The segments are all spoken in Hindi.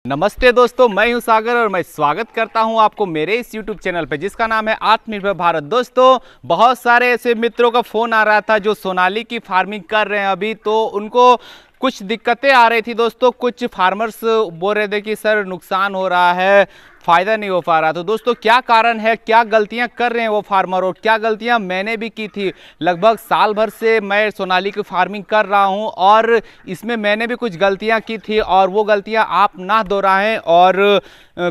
नमस्ते दोस्तों, मैं हूं सागर और मैं स्वागत करता हूं आपको मेरे इस YouTube चैनल पे जिसका नाम है आत्मनिर्भर भारत। दोस्तों, बहुत सारे ऐसे मित्रों का फ़ोन आ रहा था जो सोनाली की फार्मिंग कर रहे हैं अभी, तो उनको कुछ दिक्कतें आ रही थी। दोस्तों, कुछ फार्मर्स बोल रहे थे कि सर नुकसान हो रहा है, फ़ायदा नहीं हो पा रहा। तो दोस्तों, क्या कारण है, क्या गलतियां कर रहे हैं वो फार्मर और क्या गलतियां मैंने भी की थी। लगभग साल भर से मैं सोनाली की फार्मिंग कर रहा हूं और इसमें मैंने भी कुछ गलतियां की थी और वो गलतियां आप ना दोहराएं और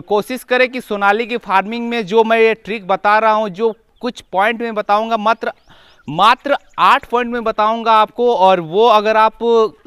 कोशिश करें कि सोनाली की फार्मिंग में जो मैं ये ट्रिक बता रहा हूं, जो कुछ पॉइंट में बताऊँगा, मात्र 8 पॉइंट में बताऊंगा आपको, और वो अगर आप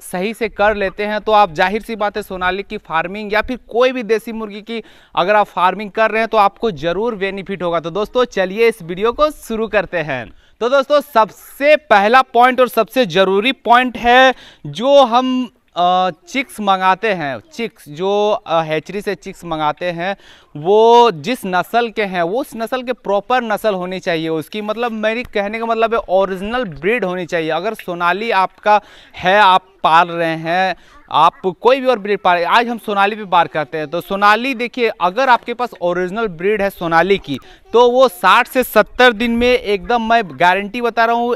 सही से कर लेते हैं तो आप जाहिर सी बात है सोनाली की फार्मिंग या फिर कोई भी देसी मुर्गी की अगर आप फार्मिंग कर रहे हैं तो आपको ज़रूर बेनिफिट होगा। तो दोस्तों, चलिए इस वीडियो को शुरू करते हैं। तो दोस्तों, सबसे पहला पॉइंट और सबसे ज़रूरी पॉइंट है, जो हम चिक्स मंगाते हैं, चिक्स जो हैचरी से चिक्स मंगाते हैं, वो जिस नस्ल के हैं वो उस नस्ल के प्रॉपर नस्ल होनी चाहिए उसकी। मतलब मेरी कहने का मतलब है ओरिजिनल ब्रीड होनी चाहिए। अगर सोनाली आपका है, आप पाल रहे हैं, आप कोई भी और ब्रीड पाल रहे हैं, आज हम सोनाली पे बात करते हैं। तो सोनाली देखिए, अगर आपके पास ओरिजिनल ब्रीड है सोनाली की तो वो 60 से 70 दिन में एकदम, मैं गारंटी बता रहा हूँ,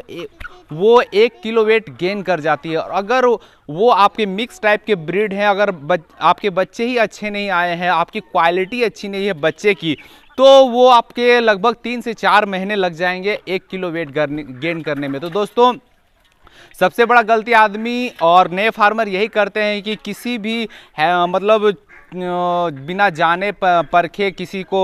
वो 1 किलो वेट गेन कर जाती है। और अगर वो आपके मिक्स टाइप के ब्रीड हैं, अगर आपके बच्चे ही अच्छे नहीं आए हैं, आपकी क्वालिटी अच्छी नहीं है बच्चे की, तो वो आपके लगभग 3 से 4 महीने लग जाएंगे 1 किलो वेट गेन करने में। तो दोस्तों, सबसे बड़ा गलती आदमी और नए फार्मर यही करते हैं कि किसी भी मतलब बिना जाने परखे किसी को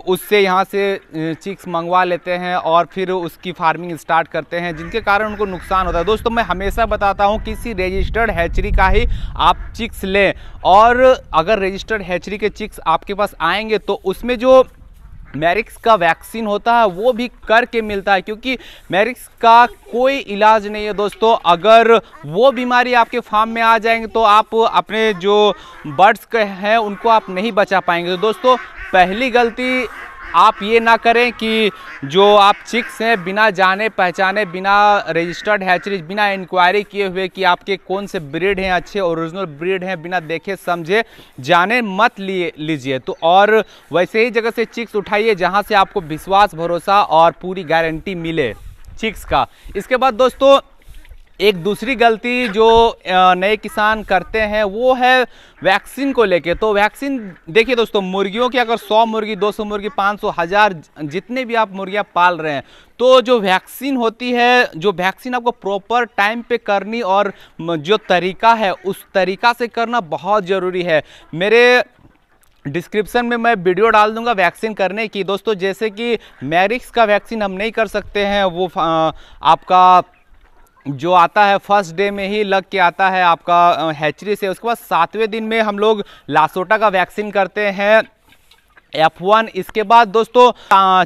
उससे यहाँ से चिक्स मंगवा लेते हैं और फिर उसकी फार्मिंग स्टार्ट करते हैं, जिनके कारण उनको नुकसान होता है। दोस्तों, मैं हमेशा बताता हूँ किसी रजिस्टर्ड हैचरी का ही आप चिक्स लें, और अगर रजिस्टर्ड हैचरी के चिक्स आपके पास आएंगे तो उसमें जो मैरिक्स का वैक्सीन होता है वो भी करके मिलता है, क्योंकि मैरिक्स का कोई इलाज नहीं है। दोस्तों, अगर वो बीमारी आपके फार्म में आ जाएंगे तो आप अपने जो बर्ड्स के हैं उनको आप नहीं बचा पाएंगे। तो दोस्तों, पहली गलती आप ये ना करें कि जो आप चिक्स हैं बिना जाने पहचाने, बिना रजिस्टर्ड हैचरी, बिना इंक्वायरी किए हुए कि आपके कौन से ब्रीड हैं, अच्छे ओरिजिनल ब्रीड हैं, बिना देखे समझे जाने मत लीजिए। तो और वैसे ही जगह से चिक्स उठाइए जहां से आपको विश्वास, भरोसा और पूरी गारंटी मिले चिक्स का। इसके बाद दोस्तों, एक दूसरी गलती जो नए किसान करते हैं वो है वैक्सीन को लेके। तो वैक्सीन देखिए दोस्तों, मुर्गियों की अगर 100 मुर्गी, 200 मुर्गी, 500, 1000 जितने भी आप मुर्गियां पाल रहे हैं, तो जो वैक्सीन होती है, जो वैक्सीन आपको प्रॉपर टाइम पे करनी और जो तरीका है उस तरीका से करना बहुत ज़रूरी है। मेरे डिस्क्रिप्शन में मैं वीडियो डाल दूंगा वैक्सीन करने की। दोस्तों, जैसे कि मैरिक्स का वैक्सीन हम नहीं कर सकते हैं, वो आपका जो आता है फर्स्ट डे में ही लग के आता है आपका हैचरी से। उसके बाद 7वें दिन में हम लोग लासोटा का वैक्सीन करते हैं, F1। इसके बाद दोस्तों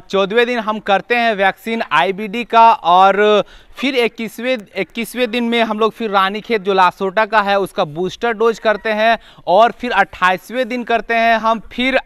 14वें दिन हम करते हैं वैक्सीन IBD का, और फिर 21वें दिन में हम लोग फिर रानीखेत जो लासोटा का है उसका बूस्टर डोज करते हैं, और फिर 28वें दिन करते हैं हम फिर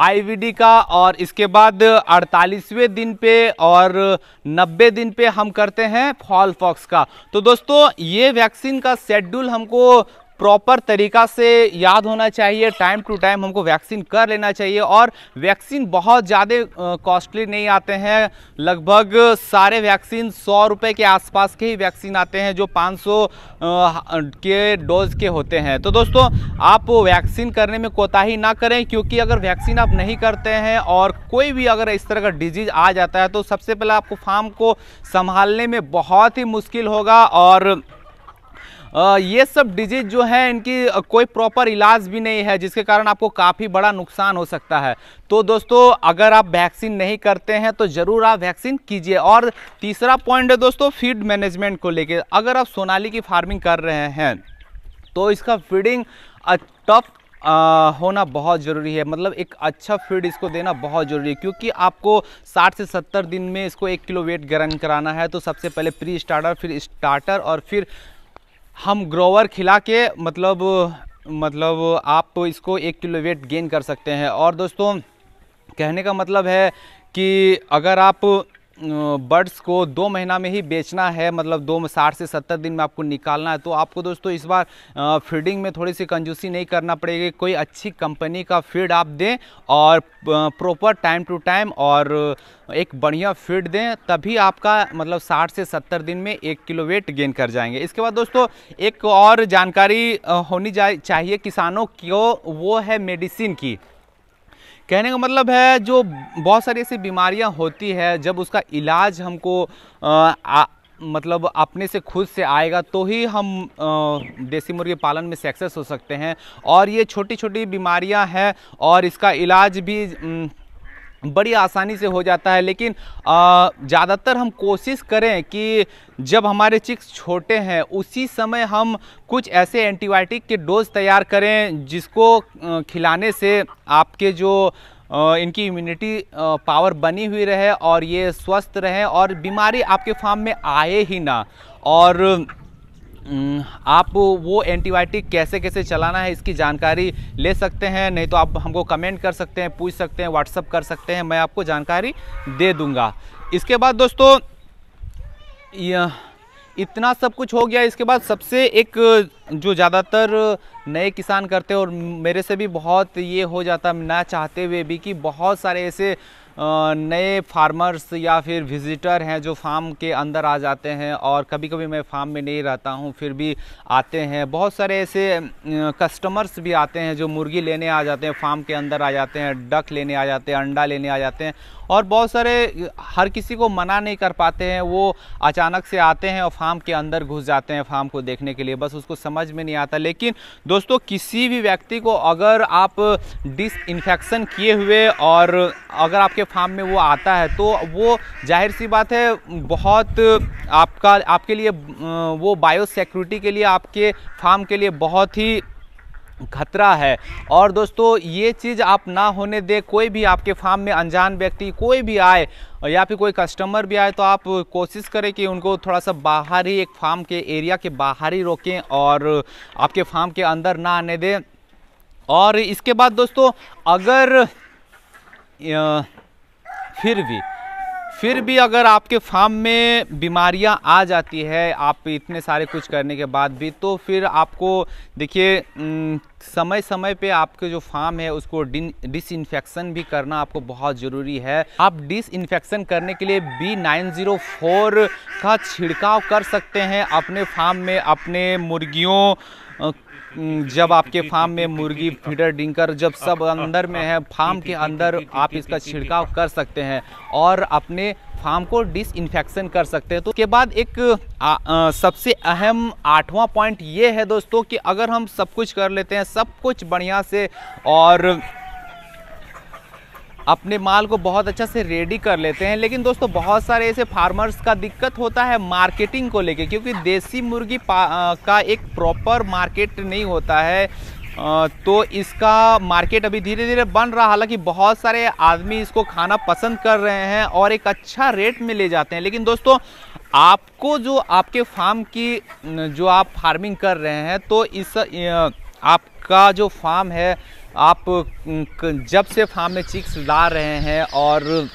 IBD का, और इसके बाद 48वें दिन पे और 90 दिन पे हम करते हैं फॉल पॉक्स का। तो दोस्तों, ये वैक्सीन का शेड्यूल हमको प्रॉपर तरीका से याद होना चाहिए, टाइम टू टाइम हमको वैक्सीन कर लेना चाहिए। और वैक्सीन बहुत ज़्यादा कॉस्टली नहीं आते हैं, लगभग सारे वैक्सीन 100 रुपये के आसपास के ही वैक्सीन आते हैं जो 500 के डोज के होते हैं। तो दोस्तों, आप वैक्सीन करने में कोताही ना करें, क्योंकि अगर वैक्सीन आप नहीं करते हैं और कोई भी अगर इस तरह का डिजीज़ आ जाता है तो सबसे पहले आपको फार्म को संभालने में बहुत ही मुश्किल होगा, और ये सब डिजीज जो है इनकी कोई प्रॉपर इलाज भी नहीं है, जिसके कारण आपको काफ़ी बड़ा नुकसान हो सकता है। तो दोस्तों, अगर आप वैक्सीन नहीं करते हैं तो ज़रूर आप वैक्सीन कीजिए। और तीसरा पॉइंट है दोस्तों, फीड मैनेजमेंट को लेके। अगर आप सोनाली की फार्मिंग कर रहे हैं तो इसका फीडिंग टफ होना बहुत ज़रूरी है। मतलब एक अच्छा फीड इसको देना बहुत ज़रूरी है, क्योंकि आपको 60 से 70 दिन में इसको 1 किलो वेट गेन कराना है। तो सबसे पहले प्री स्टार्टर, फिर स्टार्टर, और फिर हम ग्रोवर खिला के मतलब आप इसको 1 किलो वेट गेन कर सकते हैं। और दोस्तों, कहने का मतलब है कि अगर आप बर्ड्स को 2 महीना में ही बेचना है, मतलब 60 से 70 दिन में आपको निकालना है, तो आपको दोस्तों इस बार फीडिंग में थोड़ी सी कंजूसी नहीं करना पड़ेगी। कोई अच्छी कंपनी का फीड आप दें और प्रॉपर टाइम टू टाइम और एक बढ़िया फीड दें, तभी आपका मतलब 60 से 70 दिन में 1 किलो वेट गेन कर जाएंगे। इसके बाद दोस्तों एक और जानकारी होनी चाहिए किसानों को, वो है मेडिसिन की। कहने का मतलब है जो बहुत सारी ऐसी बीमारियां होती है, जब उसका इलाज हमको मतलब अपने से खुद से आएगा तो ही हम देसी मुर्गी पालन में सक्सेस हो सकते हैं। और ये छोटी छोटी बीमारियां हैं और इसका इलाज भी बड़ी आसानी से हो जाता है। लेकिन ज़्यादातर हम कोशिश करें कि जब हमारे चिक्स छोटे हैं उसी समय हम कुछ ऐसे एंटीबायोटिक के डोज तैयार करें जिसको खिलाने से आपके जो इनकी इम्यूनिटी पावर बनी हुई रहे और ये स्वस्थ रहें और बीमारी आपके फार्म में आए ही ना। और आप वो एंटीबायोटिक कैसे कैसे चलाना है इसकी जानकारी ले सकते हैं, नहीं तो आप हमको कमेंट कर सकते हैं, पूछ सकते हैं, व्हाट्सअप कर सकते हैं, मैं आपको जानकारी दे दूंगा। इसके बाद दोस्तों इतना सब कुछ हो गया। इसके बाद सबसे एक जो ज़्यादातर नए किसान करते हैं और मेरे से भी बहुत ये हो जाता है ना चाहते हुए भी, कि बहुत सारे ऐसे नए फार्मर्स या फिर विजिटर हैं जो फार्म के अंदर आ जाते हैं, और कभी कभी मैं फार्म में नहीं रहता हूं फिर भी आते हैं। बहुत सारे ऐसे कस्टमर्स भी आते हैं जो मुर्गी लेने आ जाते हैं, फार्म के अंदर आ जाते हैं, डक लेने आ जाते हैं, अंडा लेने आ जाते हैं, और बहुत सारे हर किसी को मना नहीं कर पाते हैं, वो अचानक से आते हैं और फार्म के अंदर घुस जाते हैं फार्म को देखने के लिए, बस उसको समझ में नहीं आता। लेकिन दोस्तों किसी भी व्यक्ति को अगर आप डिसइंफेक्शन किए हुए और अगर आपके फार्म में वो आता है तो वो जाहिर सी बात है बहुत आपके लिए वो बायो सिक्योरिटी के लिए आपके फार्म के लिए बहुत ही खतरा है। और दोस्तों ये चीज़ आप ना होने दें। कोई भी आपके फार्म में अनजान व्यक्ति कोई भी आए या फिर कोई कस्टमर भी आए तो आप कोशिश करें कि उनको थोड़ा सा बाहर ही, एक फार्म के एरिया के बाहर ही रोकें और आपके फार्म के अंदर ना आने दें। और इसके बाद दोस्तों अगर फिर भी अगर आपके फार्म में बीमारियां आ जाती है, आप इतने सारे कुछ करने के बाद भी, तो फिर आपको देखिए समय समय पे आपके जो फार्म है उसको डिसइंफेक्शन भी करना आपको बहुत ज़रूरी है। आप डिसइंफेक्शन करने के लिए B904 का छिड़काव कर सकते हैं अपने फार्म में। अपने मुर्गियों जब आपके फार्म में मुर्गी फीडर डिंकर जब सब अंदर में है, फार्म के अंदर आप इसका छिड़काव कर सकते हैं और अपने फार्म को डिसइंफेक्शन कर सकते हैं। तो उसके बाद एक सबसे अहम 8वां पॉइंट ये है दोस्तों कि अगर हम सब कुछ कर लेते हैं, सब कुछ बढ़िया से, और अपने माल को बहुत अच्छा से रेडी कर लेते हैं, लेकिन दोस्तों बहुत सारे ऐसे फार्मर्स का दिक्कत होता है मार्केटिंग को लेके, क्योंकि देसी मुर्गी का एक प्रॉपर मार्केट नहीं होता है। तो इसका मार्केट अभी धीरे धीरे बन रहा, हालांकि बहुत सारे आदमी इसको खाना पसंद कर रहे हैं और एक अच्छा रेट में ले जाते हैं। लेकिन दोस्तों आपको जो आपके फार्म की जो आप फार्मिंग कर रहे हैं, तो इस आपका जो फार्म है, आप जब से फार्म में चिक्स ला रहे हैं और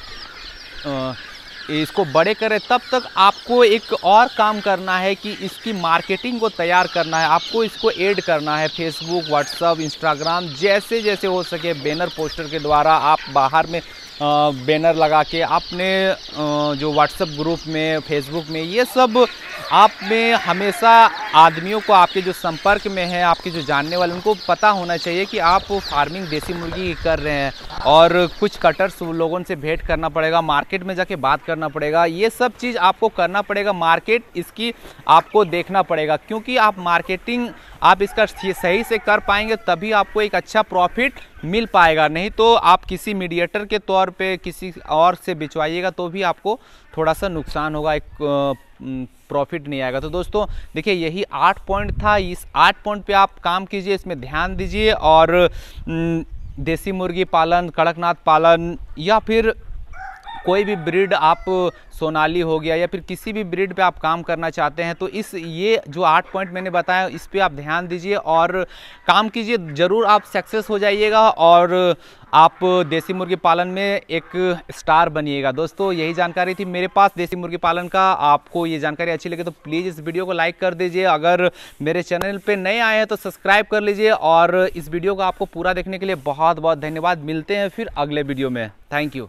इसको बड़े करें, तब तक आपको एक और काम करना है कि इसकी मार्केटिंग को तैयार करना है। आपको इसको ऐड करना है फेसबुक, व्हाट्सएप, इंस्टाग्राम, जैसे जैसे हो सके बैनर पोस्टर के द्वारा आप बाहर में बैनर लगा के अपने जो व्हाट्सएप ग्रुप में, फेसबुक में, ये सब आप में हमेशा आदमियों को, आपके जो संपर्क में हैं, आपके जो जानने वाले, उनको पता होना चाहिए कि आप फार्मिंग देसी मुर्गी कर रहे हैं। और कुछ कटर्स लोगों से भेंट करना पड़ेगा, मार्केट में जाके बात करना पड़ेगा, ये सब चीज़ आपको करना पड़ेगा। मार्केट इसकी आपको देखना पड़ेगा, क्योंकि आप मार्केटिंग आप इसका सही से कर पाएंगे तभी आपको एक अच्छा प्रॉफिट मिल पाएगा। नहीं तो आप किसी मीडिएटर के तौर पे किसी और से बिचवाइएगा तो भी आपको थोड़ा सा नुकसान होगा, एक प्रॉफिट नहीं आएगा। तो दोस्तों देखिए यही 8 पॉइंट था, इस 8 पॉइंट पे आप काम कीजिए, इसमें ध्यान दीजिए और देसी मुर्गी पालन, कड़कनाथ पालन या फिर कोई भी ब्रीड आप सोनाली हो गया या फिर किसी भी ब्रीड पे आप काम करना चाहते हैं तो ये जो 8 पॉइंट मैंने बताया इस पे आप ध्यान दीजिए और काम कीजिए, ज़रूर आप सक्सेस हो जाइएगा और आप देसी मुर्गी पालन में एक स्टार बनिएगा। दोस्तों यही जानकारी थी मेरे पास देसी मुर्गी पालन का। आपको ये जानकारी अच्छी लगे तो प्लीज़ इस वीडियो को लाइक कर दीजिए। अगर मेरे चैनल पे नए आए हैं तो सब्सक्राइब कर लीजिए और इस वीडियो को आपको पूरा देखने के लिए बहुत बहुत धन्यवाद। मिलते हैं फिर अगले वीडियो में। Thank you.